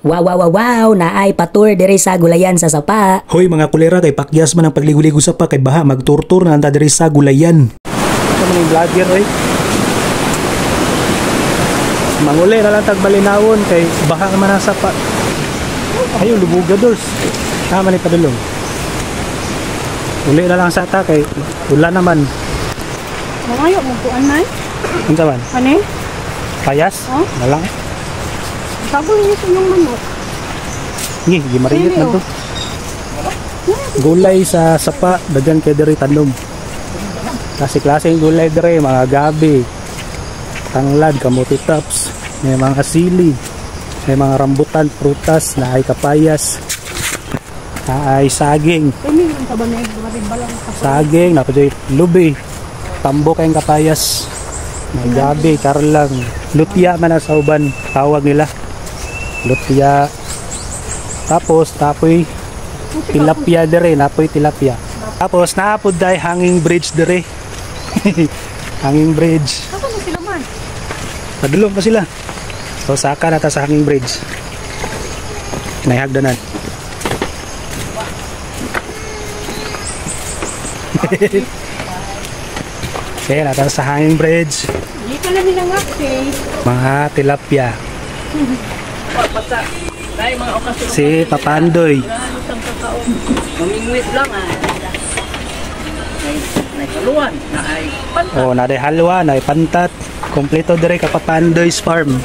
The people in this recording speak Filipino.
Wow, wow, wow, wow, naay patur diri sa gulayan sa sapa. Hoy mga kulera, kay pakyas man ang pagligo-ligo sa pa, kay baha magturtur na anta diri sa gulayan. Ito man yung vlogger oy. Manguli na lang tagbalinawon kay baha man ang sapa. Ayo lubugados. Tama ni padulong. Uli na lang sa ta kay ulan naman. Mangayo mo kuan nay. Unsa man? Ani? Payas? Oh? Nalang. Saboy niyo sa inyong manok. Ngi, gimarinit na to. Gulay sa sapa, daghan kay diri tanom. Klase-klaseng gulay diri, mga gabi, tanglad, kamote tops, may mga sili, may mga rambutan, prutas, na ay kapayas, na ay saging. Saging, napaday lubi, tambo kayong kapayas, may gabi, karlang, lutya man sa uban, tawag nila. Lutya. Tapos tapoy tilapia dire, napoy tilapia. Tapos naapod dai hanging bridge dire. Hanging bridge. Ako na sila man. Padulong pa sila. So saka na ta sa hanging bridge. Naihagdanan. Okay, nata sa hanging bridge. Hindi ka lang nilang Mga tilapia. Si Papandoy. Mamingwit lang nagkaluan na ay pantat. Oh, naday halwa, naday pantat. Kompleto dire ka Papandoy's farm.